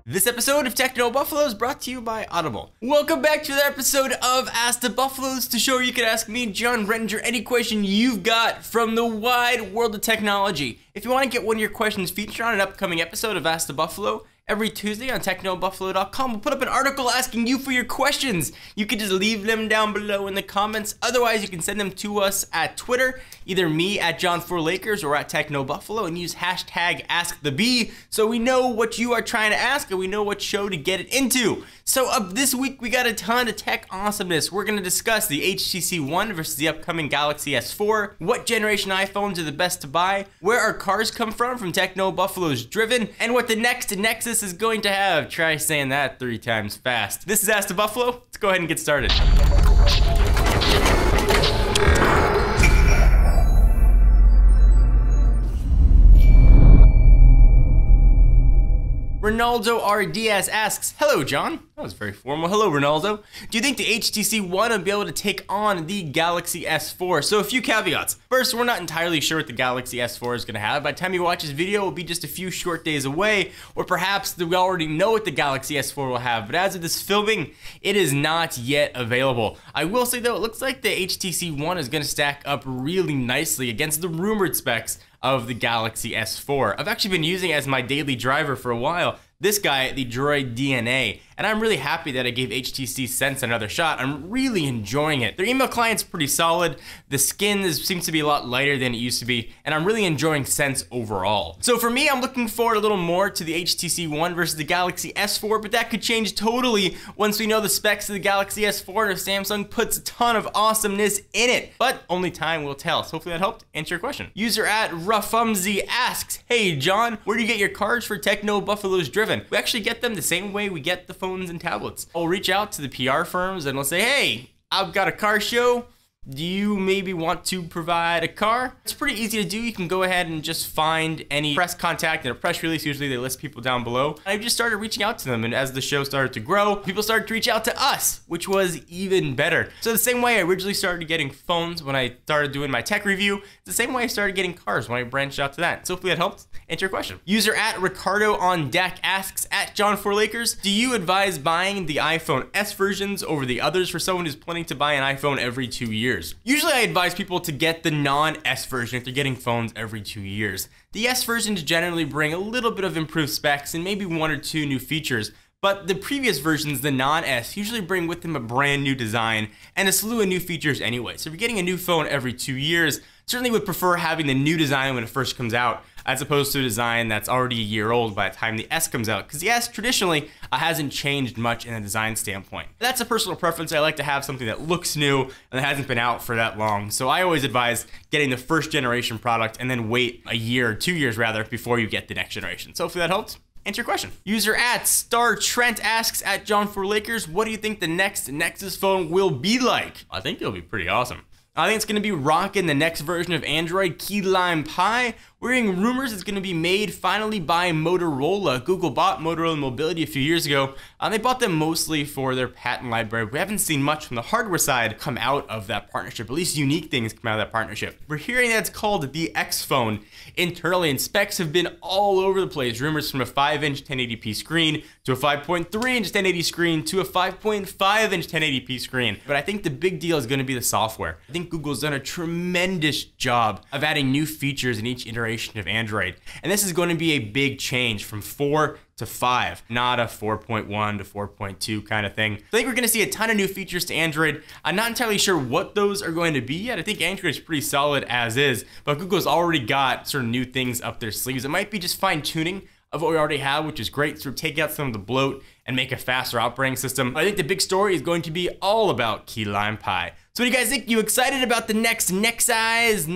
This episode of Techno Buffalo is brought to you by Audible. Welcome back to another episode of Ask the Buffaloes, the show where you can ask me, John Rettinger, any question you've got from the wide world of technology. If you want to get one of your questions featured on an upcoming episode of Ask the Buffalo, every Tuesday on technobuffalo.com, we'll put up an article asking you for your questions. You can just leave them down below in the comments. Otherwise, you can send them to us at Twitter, either me at John4Lakers or at TechnoBuffalo, and use hashtag AskTheBee so we know what you are trying to ask and we know what show to get it into. So this week, we got a ton of tech awesomeness. We're going to discuss the HTC One versus the upcoming Galaxy S4, what generation iPhones are the best to buy, where our cars come from Techno Buffalo's Driven, and what the next Nexus is going to have. Try saying that 3 times fast. This is Ask the Buffalo. Let's go ahead and get started. Ronaldo R. Diaz asks, hello, John. That was very formal. Hello, Ronaldo. Do you think the HTC One will be able to take on the Galaxy S4? So a few caveats. First, we're not entirely sure what the Galaxy S4 is going to have. By the time you watch this video, it will be just a few short days away, or perhaps we already know what the Galaxy S4 will have. But as of this filming, it is not yet available. I will say, though, it looks like the HTC One is going to stack up really nicely against the rumored specs of the Galaxy S4. I've actually been using it as my daily driver for a while. This guy, the Droid DNA, and I'm really happy that I gave HTC Sense another shot. I'm really enjoying it. Their email client's pretty solid. The skin seems to be a lot lighter than it used to be, and I'm really enjoying Sense overall. So for me, I'm looking forward a little more to the HTC One versus the Galaxy S4, but that could change totally once we know the specs of the Galaxy S4 and if Samsung puts a ton of awesomeness in it. But only time will tell. So hopefully that helped answer your question. User at Rafumzi asks, hey John, where do you get your cards for Techno Buffalo's Driven? We actually get them the same way we get the phones and tablets. I'll reach out to the PR firms and we'll say, hey, I've got a car show. Do you maybe want to provide a car? It's pretty easy to do. You can go ahead and just find any press contact in a press release. Usually they list people down below. I just started reaching out to them, and as the show started to grow, people started to reach out to us, which was even better. So the same way I originally started getting phones when I started doing my tech review, it's the same way I started getting cars when I branched out to that. So hopefully that helped answer your question. User at Ricardo on Deck asks, at John4Lakers, do you advise buying the iPhone S versions over the others for someone who's planning to buy an iPhone every 2 years? Usually I advise people to get the non-S version if they're getting phones every 2 years. The S versions generally bring a little bit of improved specs and maybe 1 or 2 new features, but the previous versions, the non-S, usually bring with them a brand new design and a slew of new features anyway. So if you're getting a new phone every 2 years, certainly would prefer having the new design when it first comes out, as opposed to a design that's already a year old by the time the S comes out, because the S traditionally hasn't changed much in a design standpoint. That's a personal preference. I like to have something that looks new and that hasn't been out for that long. So I always advise getting the first generation product and then wait a year, 2 years rather, before you get the next generation. So hopefully that helped answer your question. User at Star Trent asks, at John4Lakers, what do you think the next Nexus phone will be like? I think it'll be pretty awesome. I think it's going to be rocking the next version of Android, Key Lime Pie. We're hearing rumors it's going to be made finally by Motorola. Google bought Motorola Mobility a few years ago. They bought them mostly for their patent library. We haven't seen much from the hardware side come out of that partnership, at least unique things come out of that partnership. We're hearing that it's called the X phone internally, and specs have been all over the place. Rumors from a 5-inch 1080p screen to a 5.3-inch 1080 screen to a 5.5-inch 1080p screen. But I think the big deal is going to be the software. I think Google's done a tremendous job of adding new features in each iteration of Android. And this is going to be a big change from 4 to 5, not a 4.1 to 4.2 kind of thing. I think we're going to see a ton of new features to Android. I'm not entirely sure what those are going to be yet. I think Android is pretty solid as is, but Google's already got sort of new things up their sleeves. It might be just fine tuning of what we already have, which is great, sort of take out some of the bloat and make a faster operating system. I think the big story is going to be all about Key Lime Pie. So what do you guys think? You excited about the next Nexuses?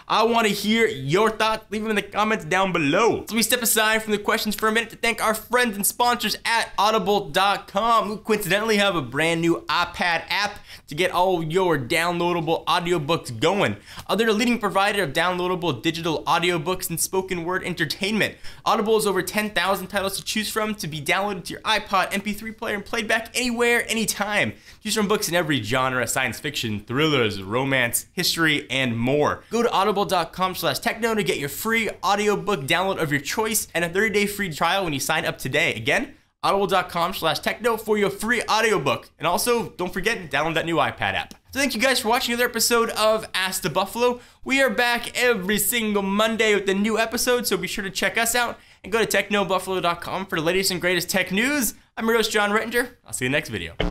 I want to hear your thoughts. Leave them in the comments down below. So we step aside from the questions for a minute to thank our friends and sponsors at Audible.com, who coincidentally have a brand new iPad app to get all your downloadable audiobooks going. They're the leading provider of downloadable digital audiobooks and spoken word entertainment. Audible has over 10,000 titles to choose from to be downloaded to your iPod, MP3 player, and played back anywhere, anytime. time. Choose from books in every genre: science fiction, thrillers, romance, history, and more. Go to audible.com/techno to get your free audiobook download of your choice and a 30-day free trial when you sign up today. Again, audible.com/techno for your free audiobook. And also, don't forget to download that new iPad app. So thank you guys for watching another episode of Ask the Buffalo. We are back every single Monday with a new episode, so be sure to check us out and go to technobuffalo.com for the latest and greatest tech news. I'm your host, John Rettinger. I'll see you in the next video.